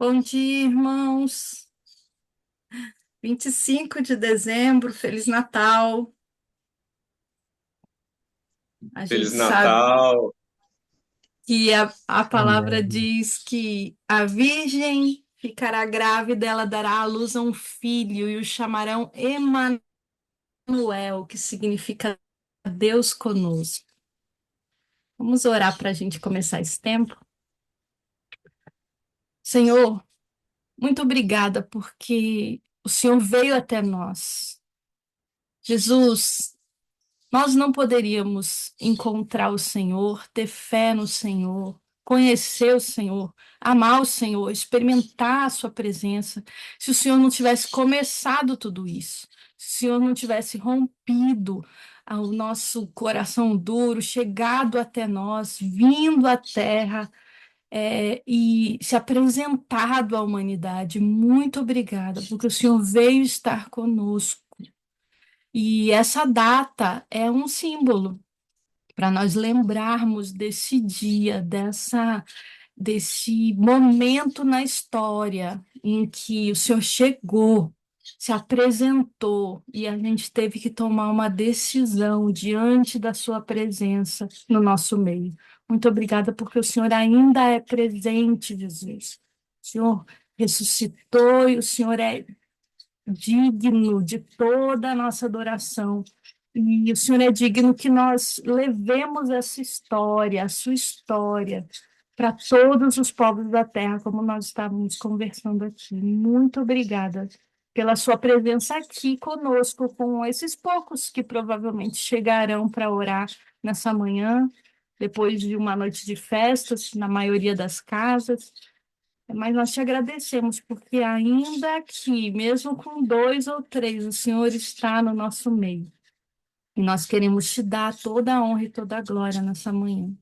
Bom dia, irmãos. 25 de dezembro, Feliz Natal. A gente Feliz sabe Natal. que a palavra Amém. diz que a virgem ficará grávida, ela dará à luz a um filho e o chamarão Emanuel, que significa Deus conosco. Vamos orar para a gente começar esse tempo? Senhor, muito obrigada porque o Senhor veio até nós. Jesus, nós não poderíamos encontrar o Senhor, ter fé no Senhor, conhecer o Senhor, amar o Senhor, experimentar a Sua presença, se o Senhor não tivesse começado tudo isso, se o Senhor não tivesse rompido o nosso coração duro, chegado até nós, vindo à terra, e se apresentado à humanidade. Muito obrigada, porque o Senhor veio estar conosco. E essa data é um símbolo para nós lembrarmos desse dia, desse momento na história em que o Senhor chegou, se apresentou e a gente teve que tomar uma decisão diante da Sua presença no nosso meio. Muito obrigada, porque o Senhor ainda é presente, Jesus. O Senhor ressuscitou e o Senhor é digno de toda a nossa adoração. E o Senhor é digno que nós levemos essa história, a sua história, para todos os povos da terra, como nós estávamos conversando aqui. Muito obrigada pela sua presença aqui conosco, com esses poucos que provavelmente chegarão para orar nessa manhã, depois de uma noite de festas, na maioria das casas. Mas nós te agradecemos, porque ainda aqui, mesmo com dois ou três, o Senhor está no nosso meio. E nós queremos te dar toda a honra e toda a glória nessa manhã.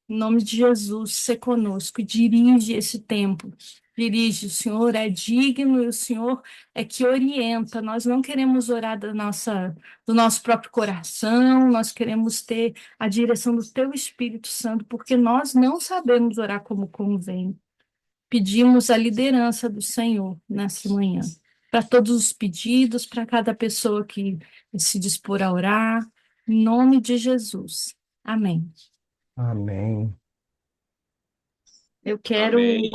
Em nome de Jesus, se conosco, dirige esse tempo. Dirige, o Senhor é digno e o Senhor é que orienta. Nós não queremos orar do nosso próprio coração, nós queremos ter a direção do Teu Espírito Santo, porque nós não sabemos orar como convém. Pedimos a liderança do Senhor nessa manhã, para todos os pedidos, para cada pessoa que se dispor a orar, em nome de Jesus. Amém. Amém. Eu quero Amém.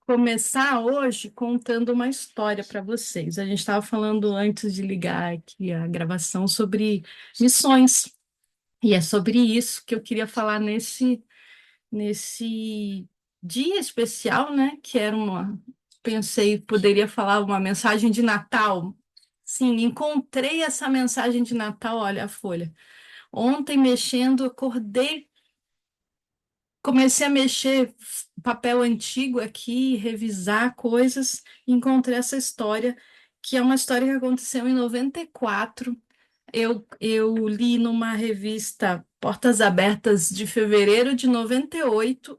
começar hoje contando uma história para vocês. A gente estava falando antes de ligar aqui a gravação sobre missões, e é sobre isso que eu queria falar nesse dia especial, né? Que era pensei, poderia falar uma mensagem de Natal. Sim, encontrei essa mensagem de Natal, olha a folha. Ontem mexendo, acordei, comecei a mexer papel antigo aqui, revisar coisas, e encontrei essa história, que é uma história que aconteceu em 94. Eu li numa revista Portas Abertas de fevereiro de 98.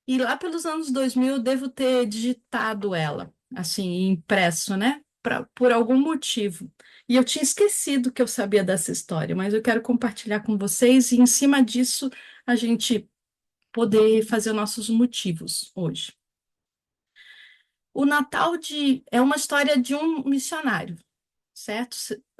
E lá pelos anos 2000 eu devo ter digitado ela, assim, impresso, né? Por algum motivo. E eu tinha esquecido que eu sabia dessa história, mas eu quero compartilhar com vocês e, em cima disso, a gente poder fazer nossos motivos hoje. O é uma história de um missionário, certo?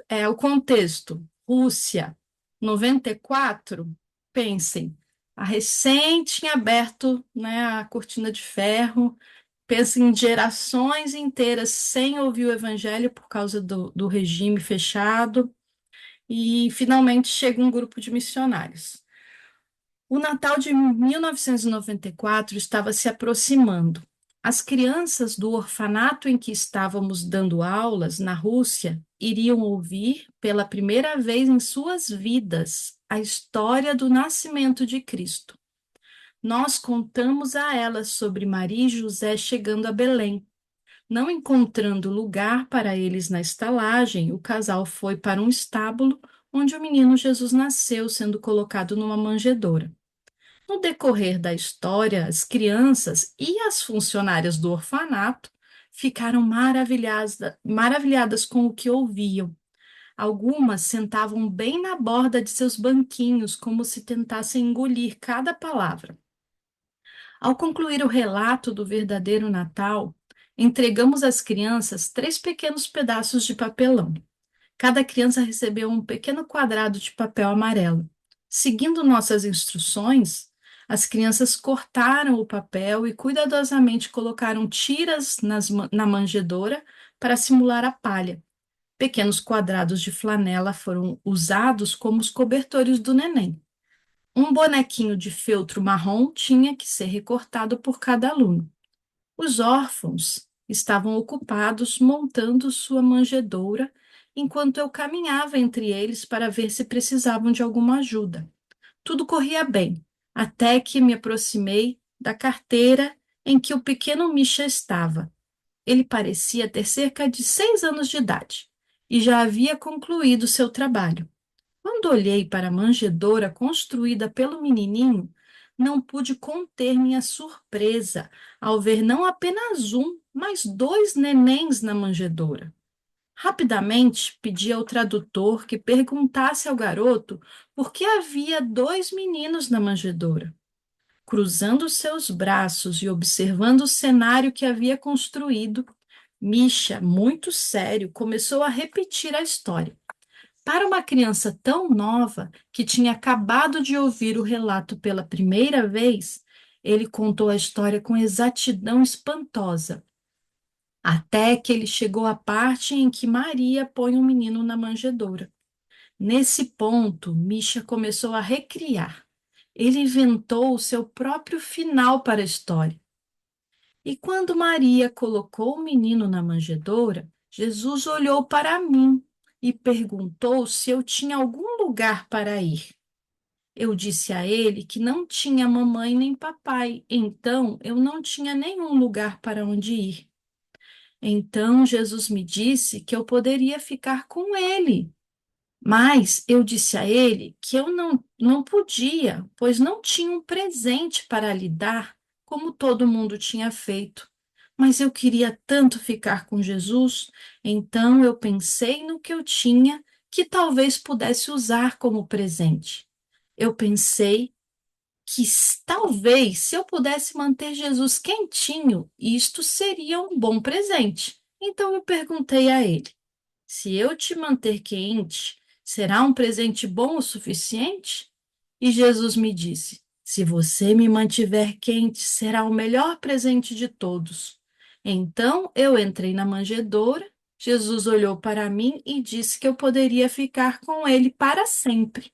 É o contexto. Rússia, 94. Pensem, a recém tinha aberto, né, a cortina de ferro. Pensa em gerações inteiras sem ouvir o evangelho por causa do regime fechado, e finalmente chega um grupo de missionários. O Natal de 1994 estava se aproximando. As crianças do orfanato em que estávamos dando aulas, na Rússia, iriam ouvir, pela primeira vez em suas vidas, a história do nascimento de Cristo. Nós contamos a elas sobre Maria e José chegando a Belém. Não encontrando lugar para eles na estalagem, o casal foi para um estábulo onde o menino Jesus nasceu, sendo colocado numa manjedoura. No decorrer da história, as crianças e as funcionárias do orfanato ficaram maravilhadas com o que ouviam. Algumas sentavam bem na borda de seus banquinhos, como se tentassem engolir cada palavra. Ao concluir o relato do verdadeiro Natal, entregamos às crianças 3 pequenos pedaços de papelão. Cada criança recebeu um pequeno quadrado de papel amarelo. Seguindo nossas instruções, as crianças cortaram o papel e cuidadosamente colocaram tiras na manjedoura para simular a palha. Pequenos quadrados de flanela foram usados como os cobertores do neném. Um bonequinho de feltro marrom tinha que ser recortado por cada aluno. Os órfãos estavam ocupados montando sua manjedoura, enquanto eu caminhava entre eles para ver se precisavam de alguma ajuda. Tudo corria bem, até que me aproximei da carteira em que o pequeno Misha estava. Ele parecia ter cerca de 6 anos de idade e já havia concluído seu trabalho. Quando olhei para a manjedoura construída pelo menininho, não pude conter minha surpresa ao ver não apenas um, mas 2 nenéns na manjedoura. Rapidamente pedi ao tradutor que perguntasse ao garoto por que havia 2 meninos na manjedoura. Cruzando seus braços e observando o cenário que havia construído, Misha, muito sério, começou a repetir a história. Para uma criança tão nova, que tinha acabado de ouvir o relato pela primeira vez, ele contou a história com exatidão espantosa, até que ele chegou à parte em que Maria põe o menino na manjedoura. Nesse ponto, Misha começou a recriar. Ele inventou o seu próprio final para a história. E quando Maria colocou o menino na manjedoura, Jesus olhou para mim e perguntou se eu tinha algum lugar para ir. Eu disse a ele que não tinha mamãe nem papai, então eu não tinha nenhum lugar para onde ir. Então Jesus me disse que eu poderia ficar com ele. Mas eu disse a ele que eu não podia, pois não tinha um presente para lhe dar, como todo mundo tinha feito. Mas eu queria tanto ficar com Jesus, então eu pensei no que eu tinha que talvez pudesse usar como presente. Eu pensei que talvez, se eu pudesse manter Jesus quentinho, isto seria um bom presente. Então eu perguntei a ele: se eu te manter quente, será um presente bom o suficiente? E Jesus me disse: se você me mantiver quente, será o melhor presente de todos. Então eu entrei na manjedoura, Jesus olhou para mim e disse que eu poderia ficar com ele para sempre.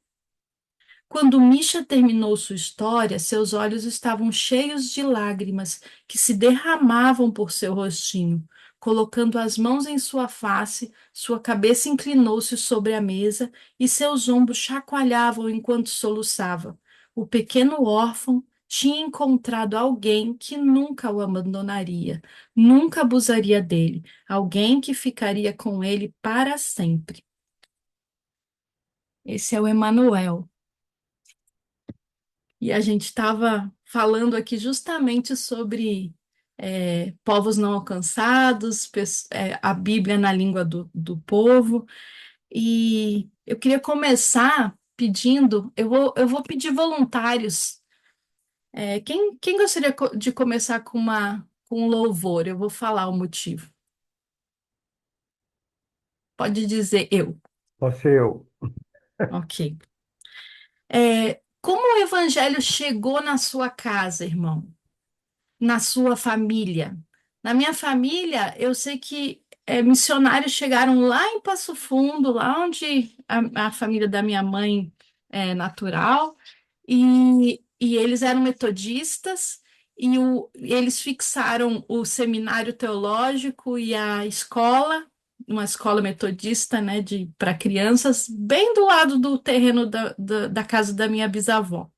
Quando Misha terminou sua história, seus olhos estavam cheios de lágrimas que se derramavam por seu rostinho. Colocando as mãos em sua face, sua cabeça inclinou-se sobre a mesa e seus ombros chacoalhavam enquanto soluçava. O pequeno órfão tinha encontrado alguém que nunca o abandonaria, nunca abusaria dele, alguém que ficaria com ele para sempre. Esse é o Emanuel. E a gente estava falando aqui justamente sobre povos não alcançados, a Bíblia na língua do povo. E eu queria começar pedindo, eu vou pedir voluntários. Quem gostaria de começar com um louvor? Eu vou falar o motivo. Pode dizer eu. Você, eu. Ok. Como o evangelho chegou na sua casa, irmão? Na sua família? Na minha família, eu sei que missionários chegaram lá em Passo Fundo, lá onde a família da minha mãe é natural, e eles eram metodistas, e eles fixaram o seminário teológico e a escola, uma escola metodista, né, para crianças, bem do lado do terreno da casa da minha bisavó.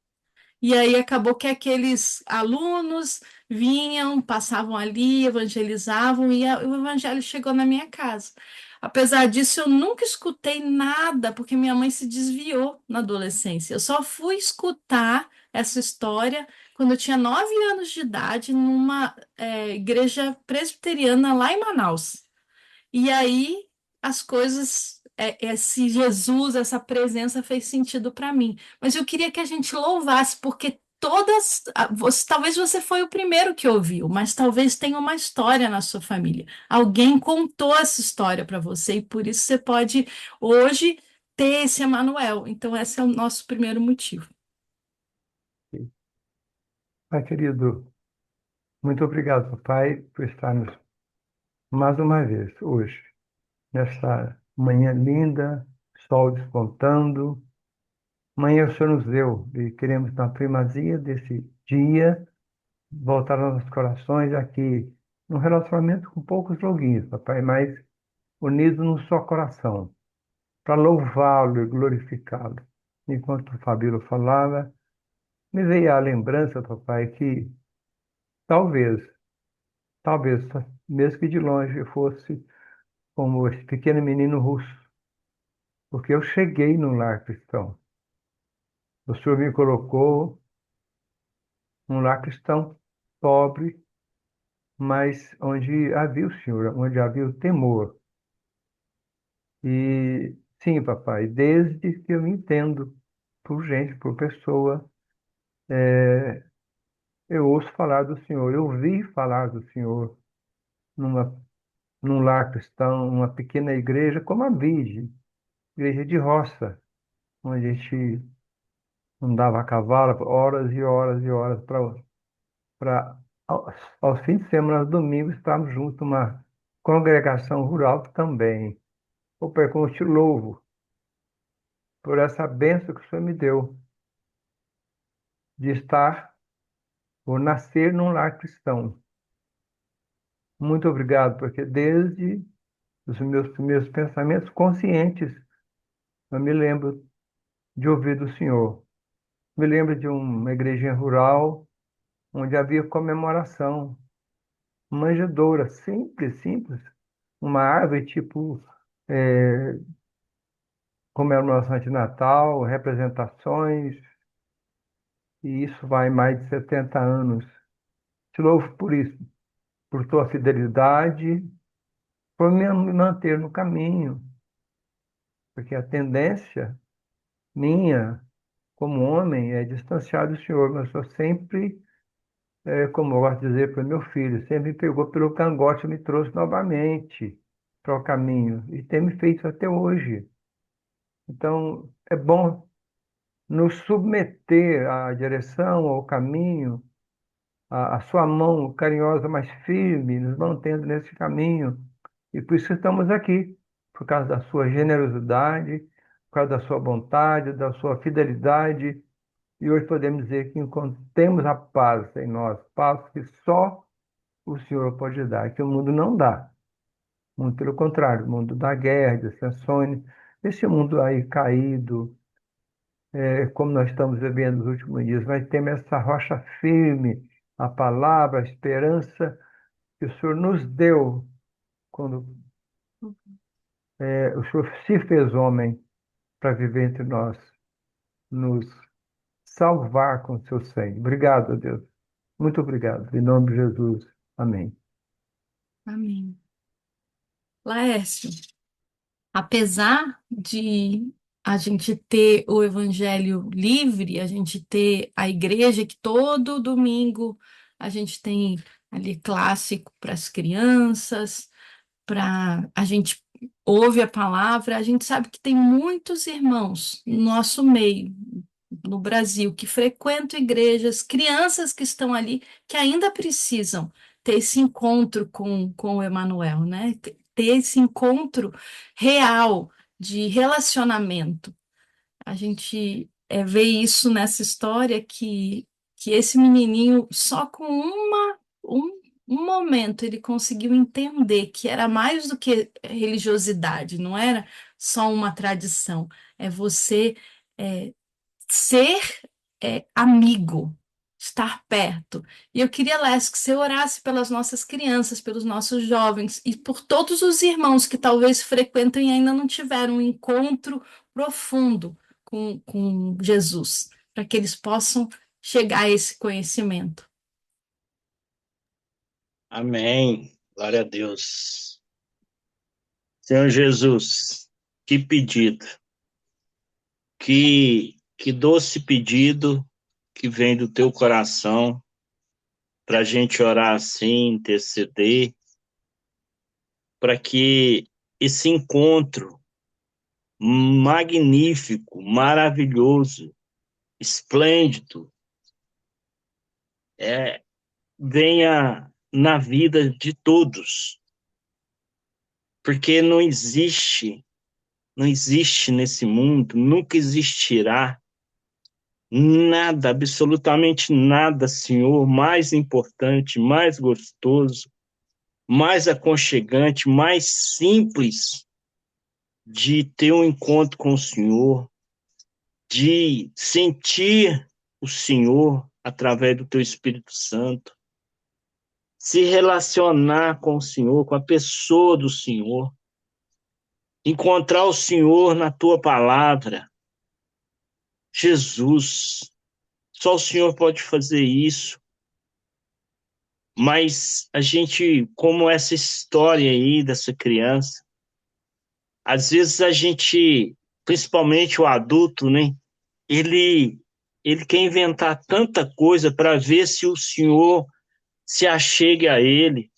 E aí acabou que aqueles alunos vinham, passavam ali, evangelizavam, e o evangelho chegou na minha casa. Apesar disso, eu nunca escutei nada, porque minha mãe se desviou na adolescência. Eu só fui escutar essa história quando eu tinha 9 anos de idade, numa igreja presbiteriana lá em Manaus. E aí as coisas, esse Jesus, essa presença fez sentido para mim. Mas eu queria que a gente louvasse, porque talvez você foi o primeiro que ouviu, mas talvez tenha uma história na sua família. Alguém contou essa história para você e por isso você pode hoje ter esse Emanuel. Então, esse é o nosso primeiro motivo. Pai querido, muito obrigado, papai, por estarmos mais uma vez hoje, nessa manhã linda, sol despontando. Manhã o Senhor nos deu e queremos, na primazia desse dia, voltar nossos corações aqui, num relacionamento com poucos loguinhos, papai, mas unidos num só coração, para louvá-lo e glorificá-lo. Enquanto o Fabíola falava, me veio a lembrança, papai, que talvez, talvez, mesmo que de longe eu fosse como esse pequeno menino russo, porque eu cheguei num lar cristão. O Senhor me colocou num lar cristão pobre, mas onde havia o Senhor, onde havia o temor. E sim, papai, desde que eu me entendo por gente, por pessoa, eu ouço falar do Senhor, eu ouvi falar do Senhor numa, num lar cristão, numa pequena igreja como a Vige, igreja de roça, onde a gente andava a cavalo por horas e horas e horas para aos fins de semana, aos domingos, estarmos juntos numa congregação rural também. Ô Pai, como eu te louvo por essa bênção que o Senhor me deu de estar ou nascer num lar cristão. Muito obrigado, porque desde os meus primeiros pensamentos conscientes, eu me lembro de ouvir do Senhor. Me lembro de uma igrejinha rural onde havia comemoração, manjedoura, simples, simples, uma árvore tipo comemoração de Natal, representações, e isso vai mais de 70 anos. Te louvo por isso, por tua fidelidade, por me manter no caminho, porque a tendência minha, como homem, é distanciar do Senhor, mas eu sempre, como eu gosto de dizer para meu filho, sempre me pegou pelo cangote e me trouxe novamente para o caminho, e tem me feito até hoje. Então, é bom nos submeter à direção, ao caminho, a sua mão carinhosa, mas firme, nos mantendo nesse caminho. E por isso estamos aqui, por causa da sua generosidade, por causa da sua bondade, da sua fidelidade. E hoje podemos dizer que temos a paz em nós, paz que só o Senhor pode dar, que o mundo não dá. Muito pelo contrário, o mundo da guerra, dissensões, esse mundo aí caído, como nós estamos vivendo nos últimos dias, mas temos essa rocha firme, a palavra, a esperança que o Senhor nos deu quando o Senhor se fez homem para viver entre nós, nos salvar com seu sangue. Obrigado, Deus. Muito obrigado. Em nome de Jesus. Amém. Amém. Laércio, apesar de a gente ter o evangelho livre, a gente ter a igreja que todo domingo a gente tem ali clássico para as crianças, para a gente ouve a palavra, a gente sabe que tem muitos irmãos no nosso meio, no Brasil, que frequentam igrejas, crianças que estão ali, que ainda precisam ter esse encontro com o Emanuel, né? Ter esse encontro real de relacionamento. A gente vê isso nessa história que esse menininho, só com um momento, ele conseguiu entender que era mais do que religiosidade, não era só uma tradição, é você é, ser amigo, estar perto. E eu queria, Lécio, que você orasse pelas nossas crianças, pelos nossos jovens e por todos os irmãos que talvez frequentam e ainda não tiveram um encontro profundo com Jesus, para que eles possam chegar a esse conhecimento. Amém. Glória a Deus. Senhor Jesus, que pedido, que doce pedido que vem do teu coração para a gente orar assim, interceder, para que esse encontro magnífico, maravilhoso, esplêndido, venha na vida de todos, porque não existe nesse mundo, nunca existirá nada, absolutamente nada, Senhor, mais importante, mais gostoso, mais aconchegante, mais simples de ter um encontro com o Senhor, de sentir o Senhor através do teu Espírito Santo, se relacionar com o Senhor, com a pessoa do Senhor, encontrar o Senhor na tua palavra. Jesus, só o Senhor pode fazer isso. Mas a gente, como essa história aí dessa criança, às vezes a gente, principalmente o adulto, né? Ele quer inventar tanta coisa para ver se o Senhor se achegue a ele.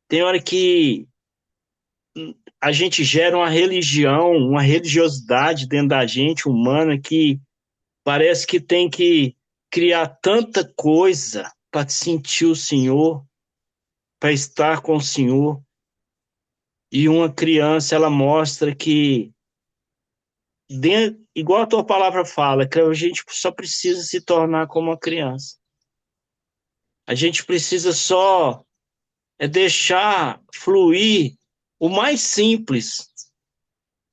Tem hora que a gente gera uma religião, uma religiosidade dentro da gente humana que parece que tem que criar tanta coisa para sentir o Senhor, para estar com o Senhor. E uma criança, ela mostra que, igual a tua palavra fala, que a gente só precisa se tornar como uma criança. A gente precisa só deixar fluir o mais simples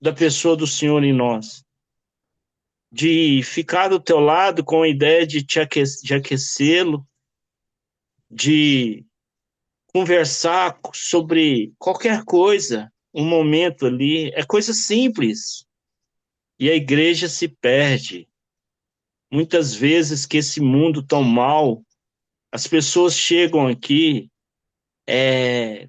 da pessoa do Senhor em nós. De ficar do teu lado com a ideia de de aquecê-lo, de conversar sobre qualquer coisa, um momento ali, é coisa simples. E a igreja se perde. Muitas vezes que esse mundo tão mal, as pessoas chegam aqui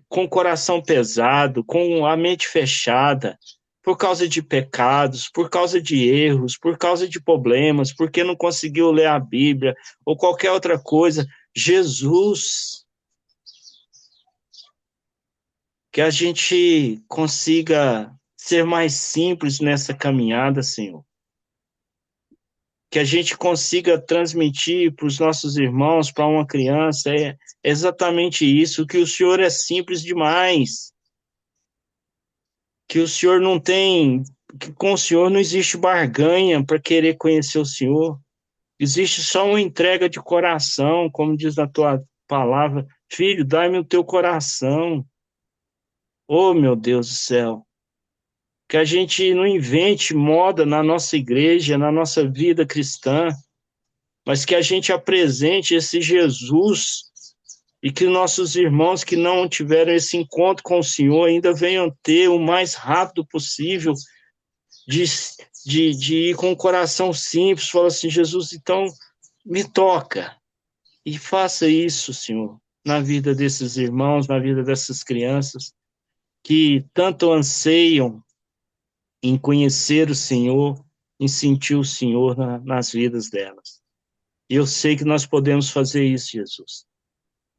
com o coração pesado, com a mente fechada, por causa de pecados, por causa de erros, por causa de problemas, porque não conseguiu ler a Bíblia ou qualquer outra coisa. Jesus, que a gente consiga ser mais simples nessa caminhada, Senhor. Que a gente consiga transmitir para os nossos irmãos, para uma criança, é exatamente isso, que o Senhor é simples demais, que o Senhor não tem, que com o Senhor não existe barganha para querer conhecer o Senhor, existe só uma entrega de coração, como diz na tua palavra, filho, dai-me o teu coração, oh meu Deus do céu, que a gente não invente moda na nossa igreja, na nossa vida cristã, mas que a gente apresente esse Jesus e que nossos irmãos que não tiveram esse encontro com o Senhor ainda venham ter o mais rápido possível de, de ir com o coração simples, falar assim, Jesus, então me toca e faça isso, Senhor, na vida desses irmãos, na vida dessas crianças que tanto anseiam em conhecer o Senhor, em sentir o Senhor nas vidas delas. E eu sei que nós podemos fazer isso, Jesus.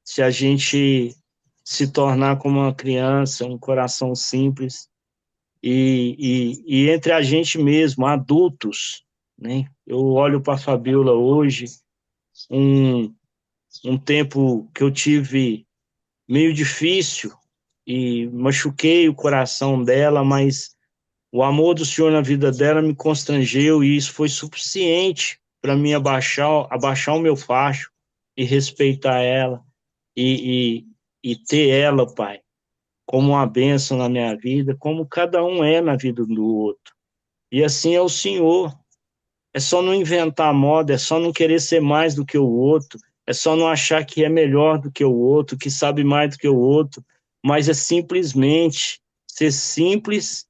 Se a gente se tornar como uma criança, um coração simples, e entre a gente mesmo, adultos, né? Eu olho para a Fabiola hoje, um tempo que eu tive meio difícil, e machuquei o coração dela, mas o amor do Senhor na vida dela me constrangeu, e isso foi suficiente para mim abaixar o meu facho e respeitar ela e ter ela, Pai, como uma bênção na minha vida, como cada um é na vida do outro. E assim é o Senhor. É só não inventar moda, é só não querer ser mais do que o outro, é só não achar que é melhor do que o outro, que sabe mais do que o outro, mas é simplesmente ser simples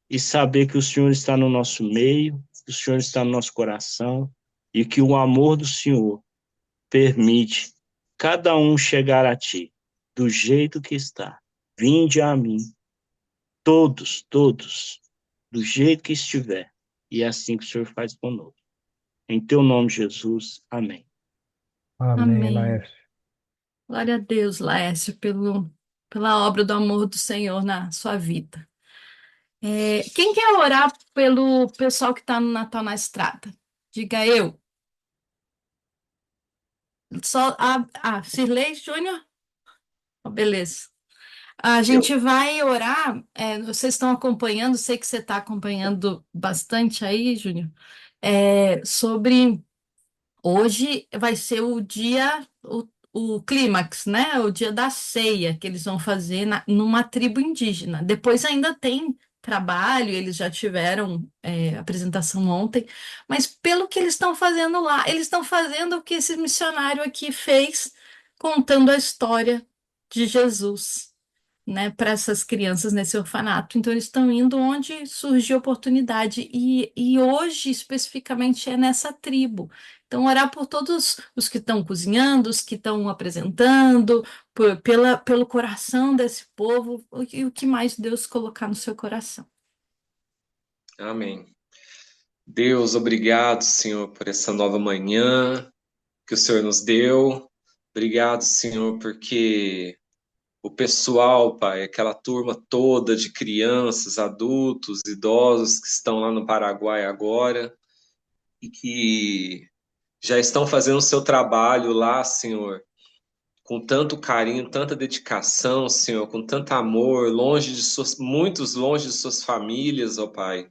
e saber que o Senhor está no nosso meio, que o Senhor está no nosso coração e que o amor do Senhor permite cada um chegar a ti do jeito que está. Vinde a mim, todos, do jeito que estiver. E é assim que o Senhor faz conosco. Em teu nome, Jesus. Amém. Amém, Amém. Laércio. Glória a Deus, Laércio, pela obra do amor do Senhor na sua vida. Quem quer orar pelo pessoal que está no Natal na Estrada? Diga eu. Só Cirlei Júnior? Oh, beleza. A gente vai orar. Vocês estão acompanhando, sei que você está acompanhando bastante aí, Júnior, sobre. Hoje vai ser o dia, o clímax, né? O dia da ceia que eles vão fazer numa tribo indígena. Depois ainda tem trabalho, eles já tiveram apresentação ontem, mas pelo que eles estão fazendo lá, eles estão fazendo o que esse missionário aqui fez, contando a história de Jesus, né, para essas crianças nesse orfanato. Então, eles estão indo onde surgiu a oportunidade. E hoje, especificamente, é nessa tribo. Então, orar por todos os que estão cozinhando, os que estão apresentando, pelo coração desse povo, e o que mais Deus colocar no seu coração. Amém. Deus, obrigado, Senhor, por essa nova manhã que o Senhor nos deu. Obrigado, Senhor, porque o pessoal, Pai, aquela turma toda de crianças, adultos, idosos que estão lá no Paraguai agora e que já estão fazendo o seu trabalho lá, Senhor, com tanto carinho, tanta dedicação, Senhor, com tanto amor, muitos longe de suas famílias, ó Pai.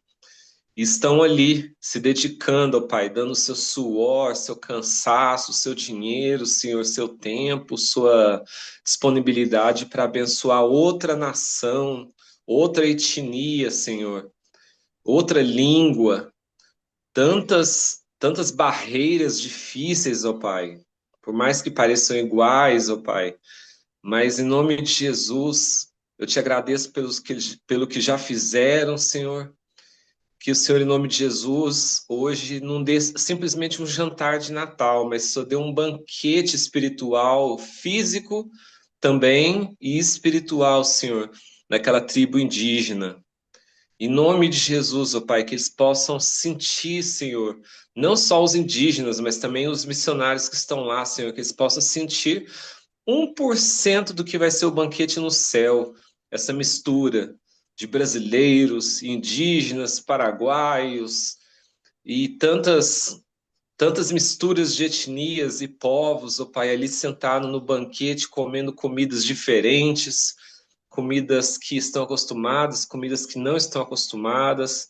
E estão ali se dedicando, ó Pai, dando seu suor, seu cansaço, seu dinheiro, Senhor, seu tempo, sua disponibilidade para abençoar outra nação, outra etnia, Senhor, outra língua, tantas barreiras difíceis, ó Pai, por mais que pareçam iguais, ó Pai, mas em nome de Jesus, eu te agradeço pelo que já fizeram, Senhor. Que o Senhor, em nome de Jesus, hoje não dê simplesmente um jantar de Natal, mas só dê um banquete espiritual, físico também e espiritual, Senhor, naquela tribo indígena. Em nome de Jesus, ó Pai, que eles possam sentir, Senhor, não só os indígenas, mas também os missionários que estão lá, Senhor, que eles possam sentir 1% do que vai ser o banquete no céu, essa mistura de brasileiros, indígenas, paraguaios e tantas misturas de etnias e povos, o Pai, ali sentado no banquete, comendo comidas diferentes, comidas que estão acostumadas, comidas que não estão acostumadas,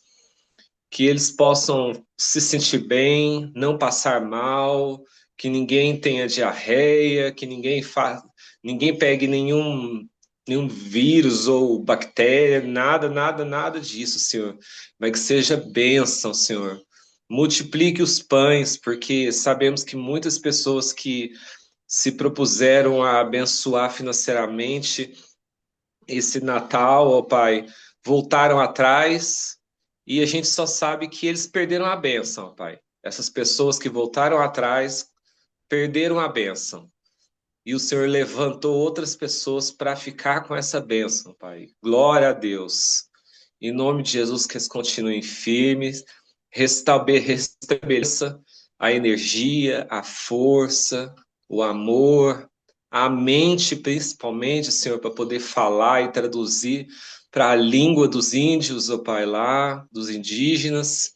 que eles possam se sentir bem, não passar mal, que ninguém tenha diarreia, que ninguém pegue nenhum vírus ou bactéria, nada disso, Senhor. Mas que seja bênção, Senhor. Multiplique os pães, porque sabemos que muitas pessoas que se propuseram a abençoar financeiramente esse Natal, ó Pai, voltaram atrás e a gente só sabe que eles perderam a bênção, ó Pai. Essas pessoas que voltaram atrás perderam a bênção. E o Senhor levantou outras pessoas para ficar com essa bênção, Pai. Glória a Deus. Em nome de Jesus, que eles continuem firmes, restabeleça a energia, a força, o amor, a mente, principalmente, Senhor, para poder falar e traduzir para a língua dos índios, ó Pai, lá, dos indígenas,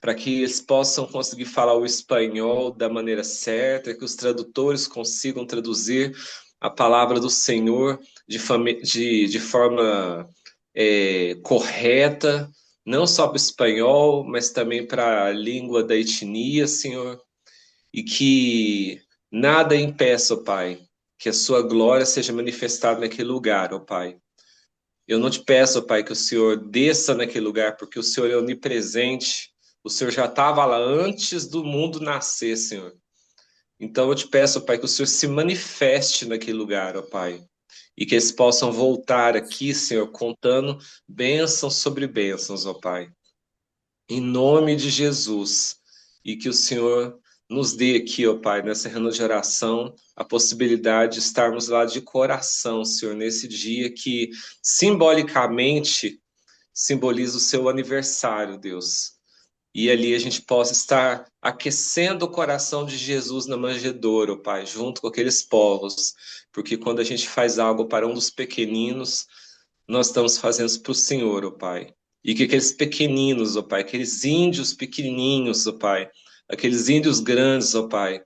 para que eles possam conseguir falar o espanhol da maneira certa, que os tradutores consigam traduzir a palavra do Senhor de forma correta, não só para o espanhol, mas também para a língua da etnia, Senhor, e que nada impeça, ó Pai, que a sua glória seja manifestada naquele lugar, ó Pai. Eu não te peço, ó Pai, que o Senhor desça naquele lugar, porque o Senhor é onipresente, o Senhor já estava lá antes do mundo nascer, Senhor. Então eu te peço, ó Pai, que o Senhor se manifeste naquele lugar, ó Pai. E que eles possam voltar aqui, Senhor, contando bênçãos sobre bênçãos, ó Pai. Em nome de Jesus. E que o Senhor nos dê aqui, ó Pai, nessa reunião de oração, a possibilidade de estarmos lá de coração, Senhor, nesse dia que simbolicamente simboliza o seu aniversário, Deus. e ali a gente possa estar aquecendo o coração de Jesus na manjedoura, ó Pai, junto com aqueles povos, porque quando a gente faz algo para um dos pequeninos, nós estamos fazendo para o Senhor, ó Pai. E que aqueles pequeninos, ó Pai, aqueles índios pequenininhos, ó Pai, aqueles índios grandes, ó Pai,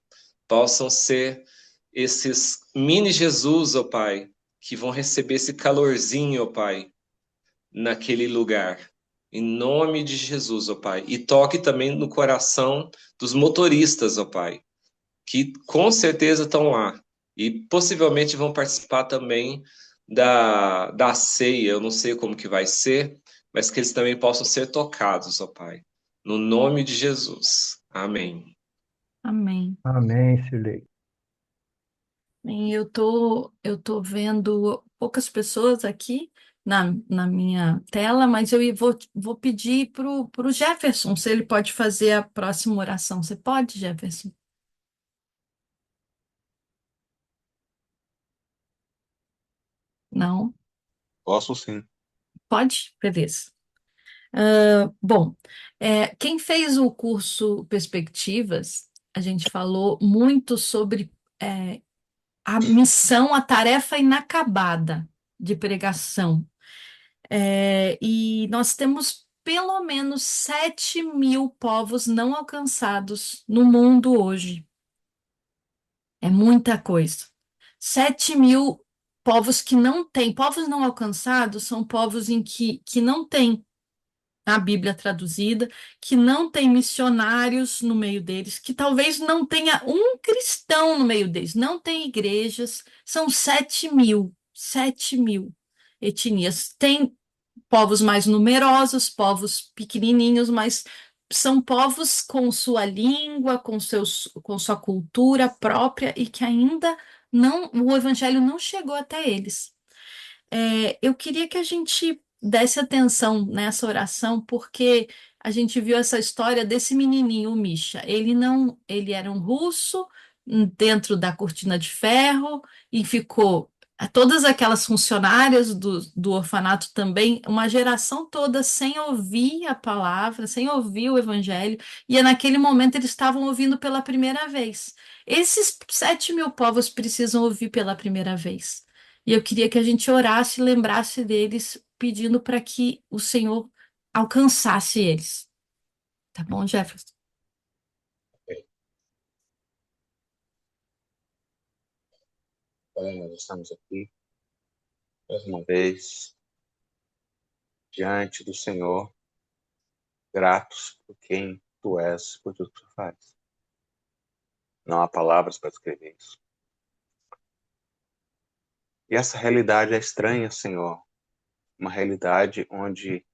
possam ser esses mini Jesus, ó Pai, que vão receber esse calorzinho, ó Pai, naquele lugar. Em nome de Jesus, ó Pai. E toque também no coração dos motoristas, ó Pai, que com certeza estão lá. E possivelmente vão participar também da ceia. Eu não sei como que vai ser, mas que eles também possam ser tocados, ó Pai. No nome de Jesus. Amém. Amém. Amém, Silei. Bem, eu tô vendo poucas pessoas aqui na minha tela, mas vou pedir pro Jefferson se ele pode fazer a próxima oração. Você pode, Jefferson? Não? Posso sim. Pode? Beleza. Bom, quem fez o curso Perspectivas, a gente falou muito sobre a missão, a tarefa inacabada de pregação. E nós temos pelo menos 7.000 povos não alcançados no mundo hoje. É muita coisa. 7.000 povos que não têm. Povos não alcançados são povos que não têm a Bíblia traduzida, que não tem missionários no meio deles, que talvez não tenha um cristão no meio deles, não tem igrejas. São 7.000 etnias. Tem povos mais numerosos, povos pequenininhos, mas são povos com sua língua, com sua cultura própria e que ainda não, o evangelho não chegou até eles. Eu queria que a gente desse atenção nessa oração, porque a gente viu essa história desse menininho, o Misha. Ele era um russo dentro da cortina de ferro e ficou. Todas aquelas funcionárias do orfanato também, uma geração toda sem ouvir a palavra, sem ouvir o evangelho, e naquele momento eles estavam ouvindo pela primeira vez. Esses 7.000 povos precisam ouvir pela primeira vez. E eu queria que a gente orasse e lembrasse deles, pedindo para que o Senhor alcançasse eles. Tá bom, Jefferson? Ok. Pai, nós estamos aqui mais uma vez diante do Senhor, gratos por quem Tu és, por tudo que Tu fazes. Não há palavras para descrever isso. E essa realidade é estranha, Senhor. Uma realidade onde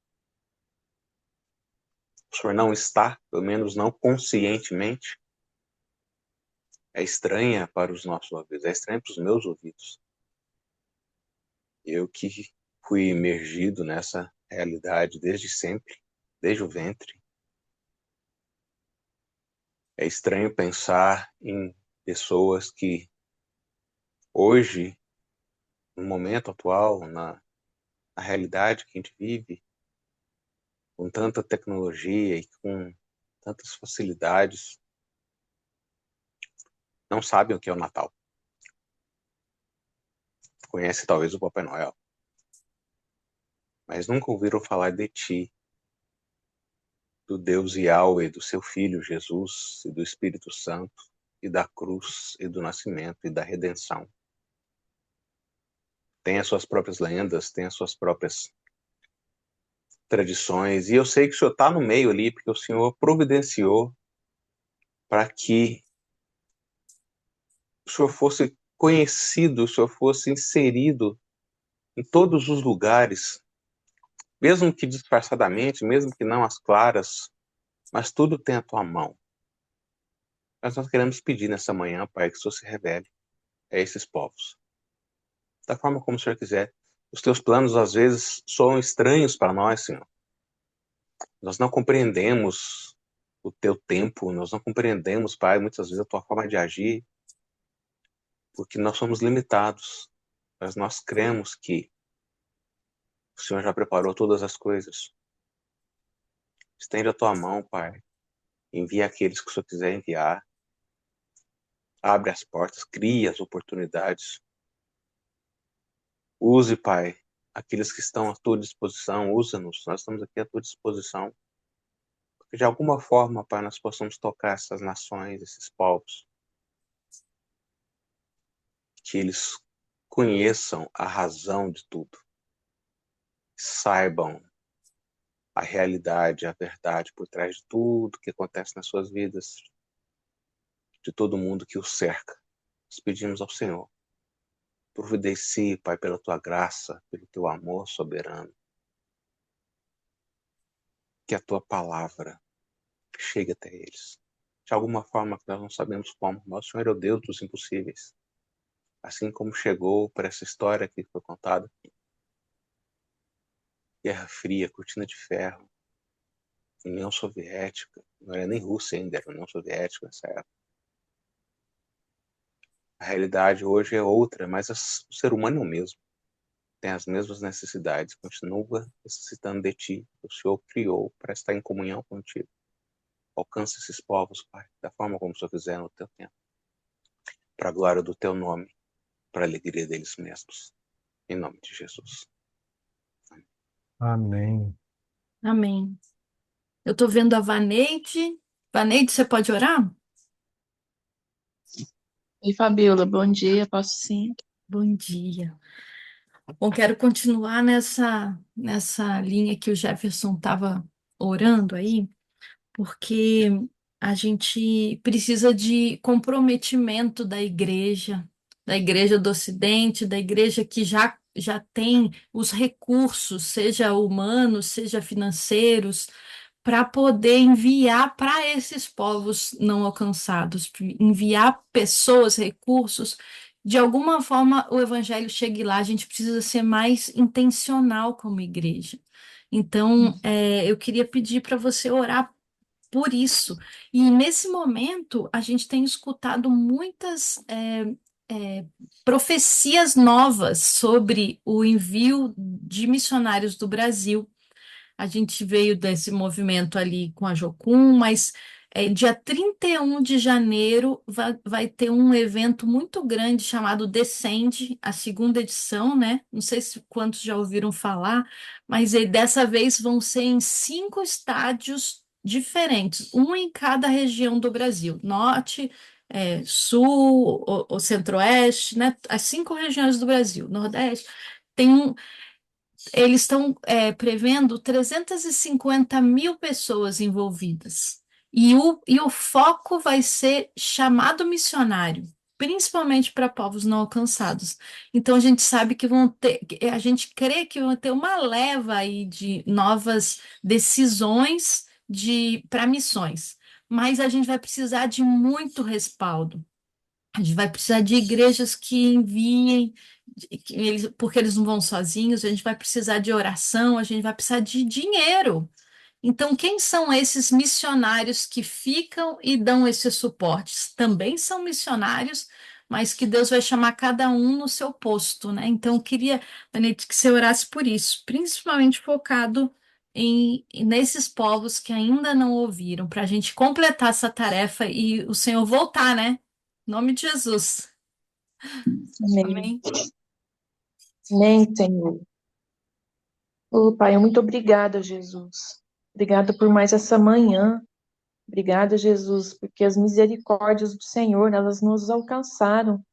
o Senhor não está, pelo menos não conscientemente. É estranha para os nossos ouvidos, é estranha para os meus ouvidos. Eu que fui imergido nessa realidade desde sempre, desde o ventre. É estranho pensar em pessoas que hoje, no momento atual, na realidade que a gente vive, com tanta tecnologia e com tantas facilidades, não sabem o que é o Natal. Conhecem talvez o Papai Noel, mas nunca ouviram falar de Ti, do Deus Yahweh, do Seu Filho Jesus e do Espírito Santo, e da cruz e do nascimento e da redenção. Tem as suas próprias lendas, tem as suas próprias tradições, e eu sei que o Senhor está no meio ali, porque o Senhor providenciou para que o Senhor fosse conhecido, o Senhor fosse inserido em todos os lugares, mesmo que disfarçadamente, mesmo que não às claras, mas tudo tem a tua mão. Mas nós queremos pedir nessa manhã, Pai, que o Senhor se revele a esses povos. Da forma como o Senhor quiser. Os teus planos, às vezes, soam estranhos para nós, Senhor. Nós não compreendemos o teu tempo, nós não compreendemos, Pai, muitas vezes a tua forma de agir, porque nós somos limitados. Mas nós cremos que o Senhor já preparou todas as coisas. Estende a tua mão, Pai. Envia aqueles que o Senhor quiser enviar. Abre as portas, cria as oportunidades. Use, Pai, aqueles que estão à tua disposição. Usa-nos, nós estamos aqui à tua disposição. Que de alguma forma, Pai, nós possamos tocar essas nações, esses povos. Que eles conheçam a razão de tudo. Saibam a realidade, a verdade por trás de tudo que acontece nas suas vidas, de todo mundo que os cerca. Nós pedimos ao Senhor, providencie, Pai, pela tua graça, pelo teu amor soberano, que a tua palavra chegue até eles. De alguma forma que nós não sabemos como, mas o Senhor é o Deus dos impossíveis. Assim como chegou para essa história que foi contada, Guerra Fria, Cortina de Ferro, União Soviética, não era nem Rússia ainda, era União Soviética nessa época. A realidade hoje é outra, mas o ser humano é o mesmo. Tem as mesmas necessidades, continua necessitando de ti. O Senhor criou para estar em comunhão contigo. Alcança esses povos, Pai, da forma como o Senhor fizer no teu tempo. Para a glória do teu nome, para a alegria deles mesmos. Em nome de Jesus. Amém. Amém. Eu estou vendo a Vaneide. Vaneide, você pode orar? Oi, Fabiola, bom dia, posso sim? Bom dia. Bom, quero continuar nessa linha que o Jefferson estava orando aí, porque a gente precisa de comprometimento da igreja do Ocidente, da igreja que já tem os recursos, seja humanos, seja financeiros, para poder enviar para esses povos não alcançados, enviar pessoas, recursos. De alguma forma, o evangelho chegue lá, a gente precisa ser mais intencional como igreja. Então, eu queria pedir para você orar por isso. E nesse momento, a gente tem escutado muitas profecias novas sobre o envio de missionários do Brasil. A gente veio desse movimento ali com a Jocum, mas dia 31 de janeiro vai ter um evento muito grande chamado Descende, a segunda edição, né? Não sei se quantos já ouviram falar, mas dessa vez vão ser em 5 estádios diferentes, um em cada região do Brasil, norte, sul, o centro-oeste, né? As 5 regiões do Brasil, nordeste. Tem um, eles estão prevendo 350 mil pessoas envolvidas. E o foco vai ser chamado missionário, principalmente para povos não alcançados. Então a gente sabe que a gente crê que vão ter uma leva aí de novas decisões para missões. Mas a gente vai precisar de muito respaldo. A gente vai precisar de igrejas que enviem, porque eles não vão sozinhos, a gente vai precisar de oração, a gente vai precisar de dinheiro. Então, quem são esses missionários que ficam e dão esses suportes? Também são missionários, mas que Deus vai chamar cada um no seu posto, né? Então, eu queria, Anete, que você orasse por isso, principalmente focado nesses povos que ainda não ouviram, para a gente completar essa tarefa e o Senhor voltar, né? Em nome de Jesus. Amém. Amém. Amém, Senhor. Ô, Pai, muito obrigada, Jesus. Obrigada por mais essa manhã. Obrigada, Jesus, porque as misericórdias do Senhor, elas nos alcançaram.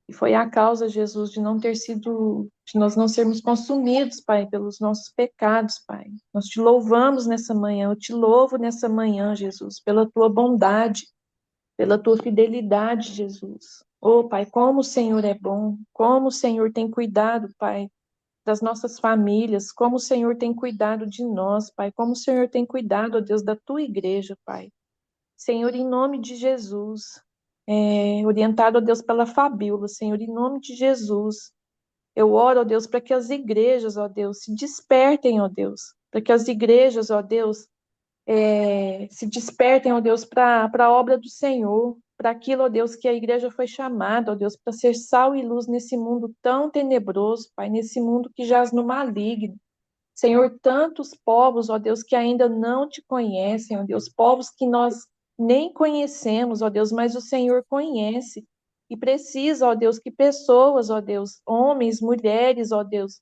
E foi a causa, Jesus, de nós não sermos consumidos, Pai, pelos nossos pecados, Pai. Nós te louvamos nessa manhã, eu te louvo nessa manhã, Jesus, pela tua bondade, pela tua fidelidade, Jesus. Oh, Pai, como o Senhor é bom, como o Senhor tem cuidado, Pai, das nossas famílias, como o Senhor tem cuidado de nós, Pai, como o Senhor tem cuidado, ó Deus, da tua igreja, Pai. Senhor, em nome de Jesus, orientado, ó Deus, pela Fabíola, Senhor, em nome de Jesus, eu oro, ó Deus, para que as igrejas, ó Deus, se despertem, ó Deus, para que as igrejas, ó Deus, se despertem, ó Deus, para a obra do Senhor, para aquilo, ó Deus, que a igreja foi chamada, ó Deus, para ser sal e luz nesse mundo tão tenebroso, Pai, nesse mundo que jaz no maligno. Senhor, tantos povos, ó Deus, que ainda não te conhecem, ó Deus, povos que nós nem conhecemos, ó Deus, mas o Senhor conhece. E precisa, ó Deus, que pessoas, ó Deus, homens, mulheres, ó Deus,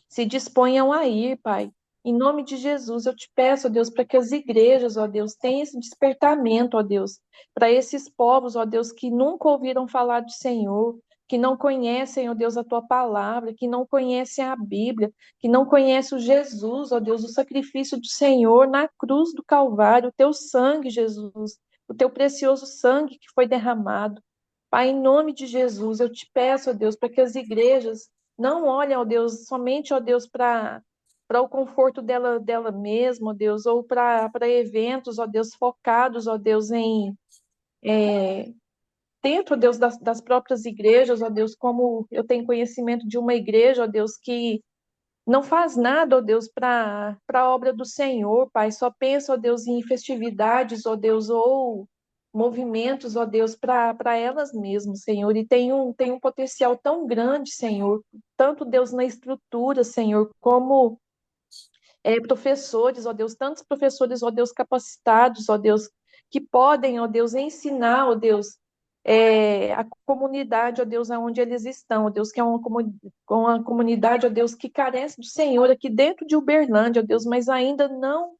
se disponham a ir, Pai. Em nome de Jesus, eu te peço, ó Deus, para que as igrejas, ó Deus, tenham esse despertamento, ó Deus, para esses povos, ó Deus, que nunca ouviram falar do Senhor, que não conhecem, ó Deus, a tua palavra, que não conhecem a Bíblia, que não conhecem o Jesus, ó Deus, o sacrifício do Senhor na cruz do Calvário, o teu sangue, Jesus, o teu precioso sangue que foi derramado. Pai, em nome de Jesus, eu te peço, ó Deus, para que as igrejas não olhem, ó Deus, somente, ó Deus, para o conforto dela mesma, ó Deus, ou para eventos, ó Deus, focados, ó Deus, dentro, ó Deus, das próprias igrejas, ó Deus, como eu tenho conhecimento de uma igreja, ó Deus, que não faz nada, ó Deus, para a obra do Senhor, Pai. Só pensa, ó Deus, em festividades, ó Deus, ou movimentos, ó Deus, para elas mesmas, Senhor. E tem um potencial tão grande, Senhor, tanto, Deus, na estrutura, Senhor, como professores, ó Deus, tantos professores, ó Deus, capacitados, ó Deus, que podem, ó Deus, ensinar, ó Deus, a comunidade, ó Deus, aonde eles estão, ó Deus, que é uma comunidade, ó Deus, que carece do Senhor aqui dentro de Uberlândia, ó Deus, mas ainda não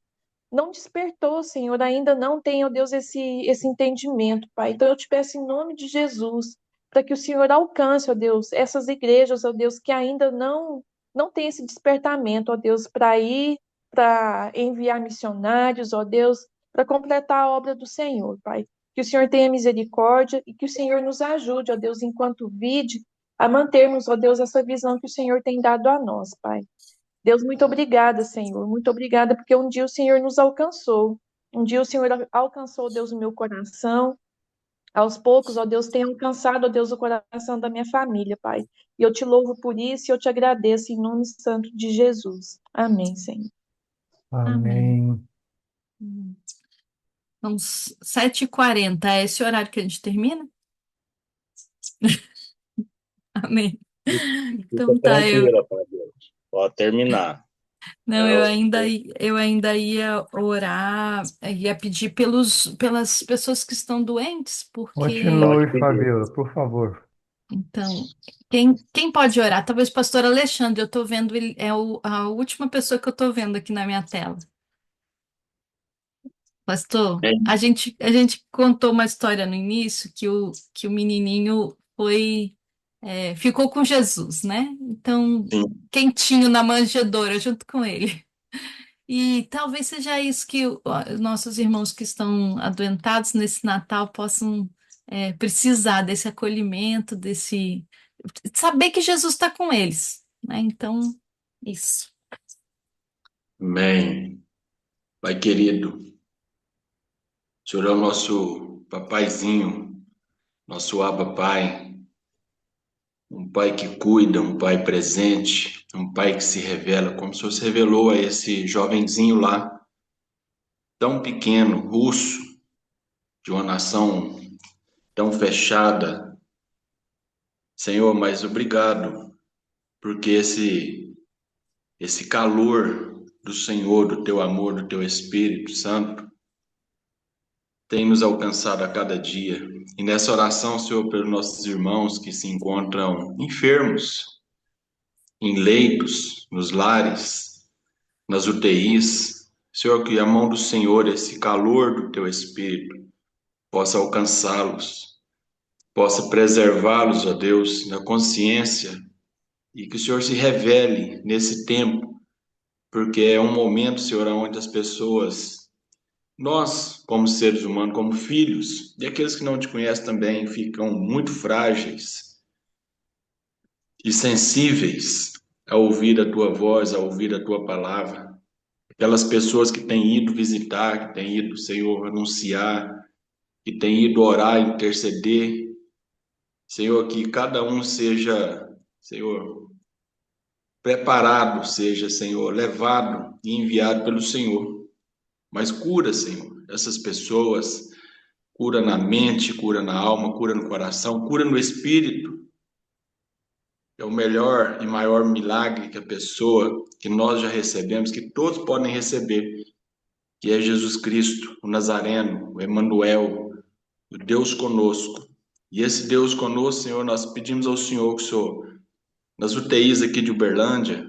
despertou, Senhor, ainda não tem, ó Deus, esse entendimento, Pai. Então eu te peço em nome de Jesus, para que o Senhor alcance, ó Deus, essas igrejas, ó Deus, que ainda não tem esse despertamento, ó Deus, para ir, para enviar missionários, ó Deus, para completar a obra do Senhor, Pai. Que o Senhor tenha misericórdia e que o Senhor nos ajude, ó Deus, enquanto vide, a mantermos, ó Deus, essa visão que o Senhor tem dado a nós, Pai. Deus, muito obrigada, Senhor. Muito obrigada, porque um dia o Senhor nos alcançou. Um dia o Senhor alcançou, Deus, o meu coração. Aos poucos, ó Deus, tem alcançado, ó Deus, o coração da minha família, Pai. E eu te louvo por isso e eu te agradeço em nome santo de Jesus. Amém, Senhor. Amém. Amém. São 7h40. É esse horário que a gente termina? Amém. Então Fica tá, tranquila, Pai Deus. Pode terminar. não, É, eu ainda ia orar, ia pedir pelas pessoas que estão doentes, porque pode Continue, pedir. Fabiola, por favor. então, quem pode orar? Talvez o pastor Alexandre, eu estou vendo, ele é a última pessoa que eu estou vendo aqui na minha tela. Pastor, É, a gente contou uma história no início que o menininho ficou com Jesus, né? Então, sim. quentinho na manjedoura junto com ele. E talvez seja isso que nossos irmãos que estão adoentados nesse Natal possam precisar desse acolhimento, saber que Jesus está com eles, né? Então, isso. Amém. Pai querido, o Senhor é o nosso papaizinho, nosso Abba Pai, um Pai que cuida, um Pai presente, um Pai que se revela, como o Senhor se revelou a esse jovenzinho lá, tão pequeno, russo, de uma nação tão fechada. Senhor, mas obrigado, porque esse calor do Senhor, do teu amor, do teu Espírito Santo, tem nos alcançado a cada dia. E nessa oração, Senhor, pelos nossos irmãos que se encontram enfermos, em leitos, nos lares, nas UTIs, Senhor, que a mão do Senhor, esse calor do teu Espírito, possa alcançá-los, possa preservá-los, ó Deus, na consciência, e que o Senhor se revele nesse tempo, porque é um momento, Senhor, onde as pessoas, nós, como seres humanos, como filhos, e aqueles que não te conhecem também, ficam muito frágeis e sensíveis a ouvir a tua voz, a ouvir a tua palavra. Aquelas pessoas que têm ido visitar, que têm ido, Senhor, anunciar, que têm ido orar, interceder, Senhor, que cada um seja, Senhor, preparado, seja, Senhor, levado e enviado pelo Senhor. Mas cura, Senhor, essas pessoas, cura na mente, cura na alma, cura no coração, cura no espírito. é o melhor e maior milagre que nós já recebemos, que todos podem receber, que é Jesus Cristo, o Nazareno, o Emanuel, o Deus conosco. E esse Deus conosco, Senhor, nós pedimos ao Senhor que o Senhor, nas UTIs aqui de Uberlândia,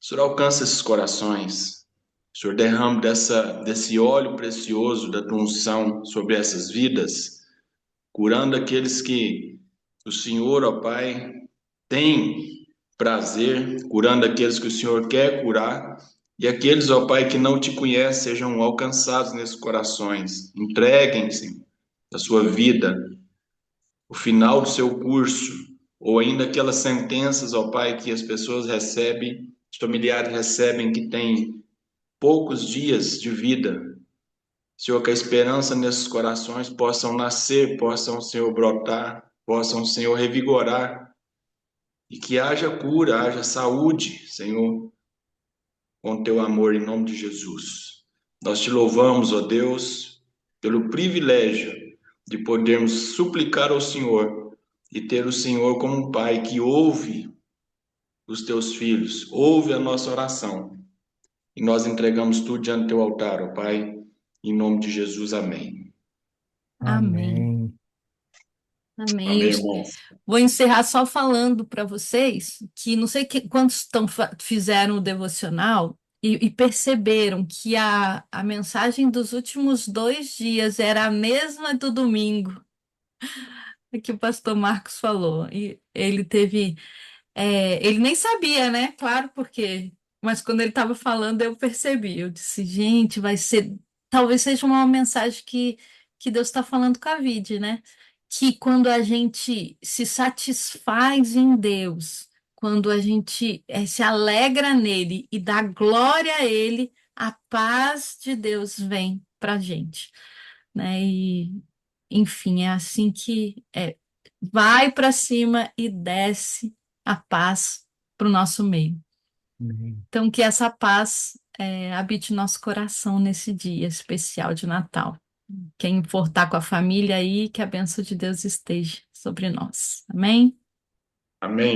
o Senhor alcança esses corações. O Senhor derrama desse óleo precioso da tua unção sobre essas vidas, curando aqueles que o Senhor, ó Pai, tem prazer, curando aqueles que o Senhor quer curar, e aqueles, ó Pai, que não te conhecem, sejam alcançados nesses corações. Entreguem-se a sua vida, o final do seu curso, ou ainda aquelas sentenças, ó Pai, que as pessoas recebem, os familiares recebem, que têm poucos dias de vida. Senhor, que a esperança nesses corações possam nascer, possam, Senhor, brotar, possam, Senhor, revigorar, e que haja cura, haja saúde, Senhor, com teu amor em nome de Jesus. Nós te louvamos, ó Deus, pelo privilégio de podermos suplicar ao Senhor e ter o Senhor como um Pai que ouve os teus filhos, ouve a nossa oração. E nós entregamos tudo diante do teu altar, ó Pai, em nome de Jesus, amém. Amém. Amém. Amém, irmãos. Vou encerrar só falando para vocês que não sei quantos fizeram o devocional e perceberam que a mensagem dos últimos 2 dias era a mesma do domingo, que o pastor Marcos falou. E ele teve. Ele nem sabia, né? Claro, porque. Mas quando ele estava falando, eu percebi. Eu disse, gente, vai ser. Talvez seja uma mensagem que Deus está falando com a Vide, né? Que quando a gente se satisfaz em Deus, quando a gente se alegra nele e dá glória a ele, a paz de Deus vem para a gente, né? E, enfim, é assim que vai para cima e desce a paz para o nosso meio. Amém. Então, que essa paz habite nosso coração nesse dia especial de Natal. Quem for estar com a família aí, que a bênção de Deus esteja sobre nós. Amém? Amém.